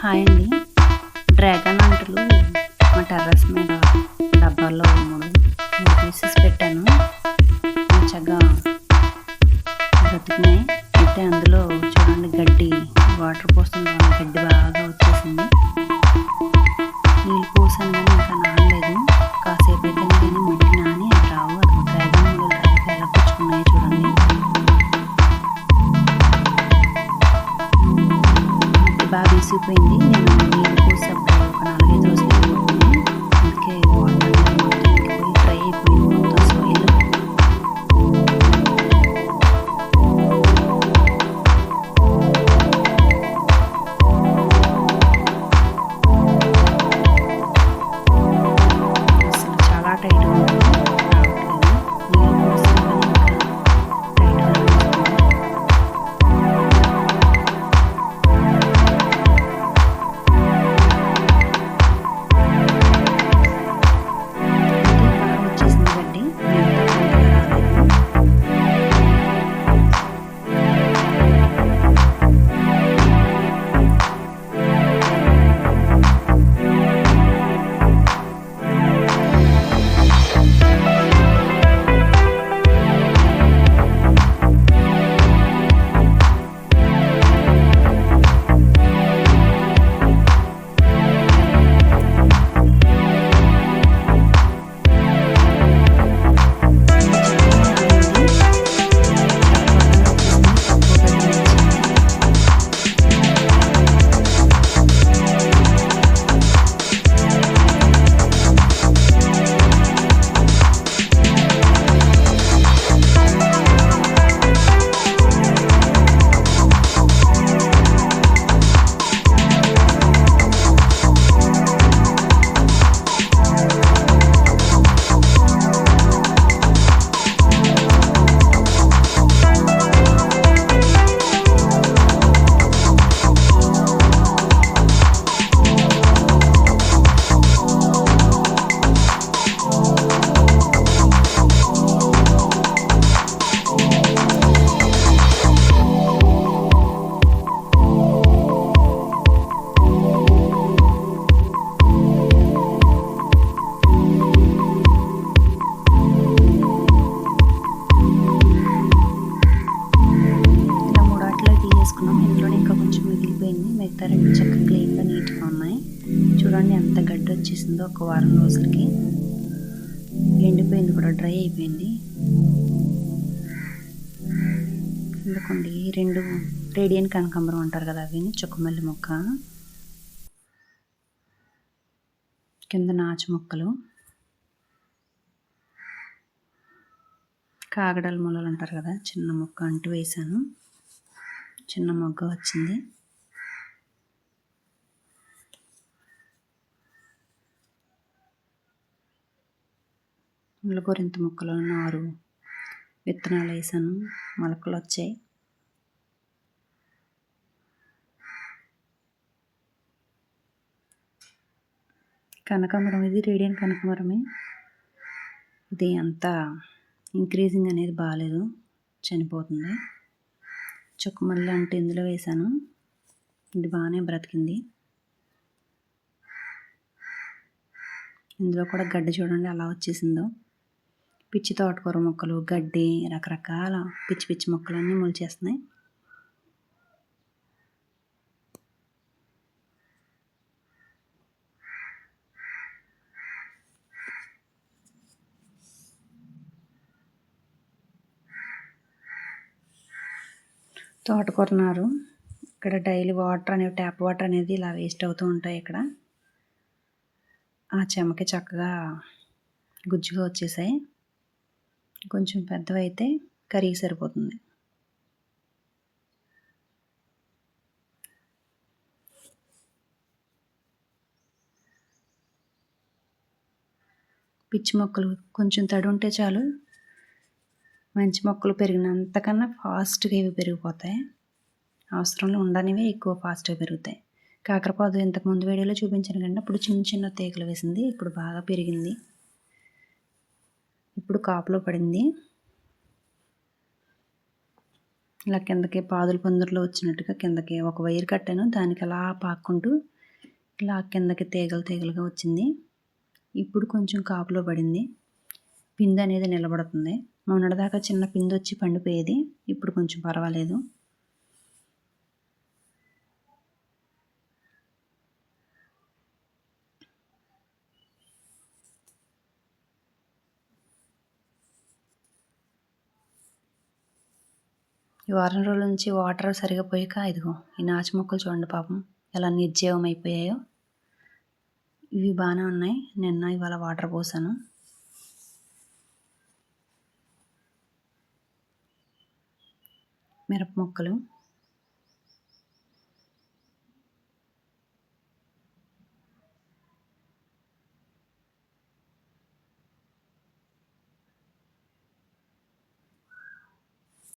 Hi అండి. Dragon అంటులు మా terrace మీద డబ్బాల్లో మూడు పీసెస్ పెట్టాను. మంచిగా బ్రతికినాయి. అయితే అందులో చూడండి గడ్డి వాటర్ పోస్తుంటే గడ్డి బాగా వచ్చేసింది. నీళ్ళు పోసాను కానీ ఇంకా నానలేదు. కాసేపు అయితే కానీ మట్టి నాని అవి రావు. అది డ్రాగన్ ఎలా పుచ్చుకున్నాయి చూడండి. మట్టి బాగా వేసిపోయింది. నేను నీళ్ళు పోసేప్పుడు ఒక 4-5 రోజులు అయిపోతుంది. అందుకే వాటర్ మొత్తం ఇంకిపోయి డ్రై అయిపోయింది మొత్తం సాయిల్. అసలు చాలా టైట్గా ఉంది. రావట్లేదు. నీళ్ళు పోసాను కానీ ఇంకా టైట్గానే వస్తుంది. బాగా వచ్చేసింది గడ్డి. మిగతా అంతగా రాలేదు. ఇలా 3 ఆటలు తీసేసుకున్నాం. ఇందులోనే ఇంకా కొంచెం మిగిలిపోయింది. మిగతా 2 చక్కగా క్లీన్గా నీట్గా ఉన్నాయి. చూడండి ఎంత గడ్డి వచ్చేసిందో ఒక వారం రోజులకి. ఎండిపోయింది కూడా, డ్రై అయిపోయింది. ఎందుకండి 2 రేడియన్ కనకాంబరం అంటారు కదా, అవి చుక్కమల్లి మొక్క, కింద నాచు మొక్కలు, కాగడాల మొలలు అంటారు కదా, చిన్న మొక్క అంటూ వేశాను. చిన్న మొగ్గ వచ్చింది. ముళ్ళగోరింత మొక్కలు 6 విత్తనాలు వేసాను. మొలకలు వచ్చాయి. కనకాంబరం, ఇది రేడియన్ కనకాంబరమే. ఇది అంత ఇంక్రీజింగ్ అనేది బాగాలేదు, చనిపోతుంది. చుక్కమల్లి అంటే ఇందులో వేసాను. ఇది బాగానే బ్రతికింది. ఇందులో కూడా గడ్డి చూడండి అలా వచ్చేసిందో. పిచ్చి తోటకూర మొక్కలు, గడ్డి, రకరకాల పిచ్చి పిచ్చి మొక్కలన్నీ మొలిచేస్తున్నాయి. తోటకూర నారు ఇక్కడ డైలీ వాటర్ అనేవి, ట్యాప్ వాటర్ అనేది ఇలా వేస్ట్ అవుతూ ఉంటాయి. ఇక్కడ ఆ చెమకి చక్కగా గుజ్జుగా వచ్చేసాయి. కొంచెం పెద్దవైతే కర్రీకి సరిపోతుంది. పిచ్చి మొక్కలు కొంచెం తడి ఉంటే చాలు, మంచి మొక్కలు పెరిగినంతకన్నా ఫాస్ట్గా ఇవి పెరిగిపోతాయి. అవసరంలో ఉండనివే ఎక్కువ ఫాస్ట్గా పెరుగుతాయి. కాకరపాదు ఇంతకుముందు వీడియోలో చూపించాను కండి, అప్పుడు చిన్న చిన్న తీగలు వేసింది. ఇప్పుడు బాగా పెరిగింది. ఇప్పుడు కాపులో పడింది. ఇలా కిందకి పాదుల పందిరిలో వచ్చినట్టుగా కిందకి ఒక వైర్ కట్టాను. దానికి అలా పాక్కుంటూ ఇలా కిందకి తీగలు తీగలుగా వచ్చింది. ఇప్పుడు కొంచెం కాపులో పడింది. పిండి అనేది నిలబడుతుంది. మొన్నటిదాకా చిన్న పిండి వచ్చి పండిపోయేది. ఇప్పుడు కొంచెం పర్వాలేదు. ఈ వారం రోజుల నుంచి వాటర్ సరిగా పోయాక ఇదిగో ఈ నాచు మొక్కలు చూడండి పాపం ఎలా నిర్జీవం అయిపోయాయో. ఇవి బాగానే ఉన్నాయి. నిన్న ఇవాళ వాటర్ పోసాను. మిరప మొక్కలు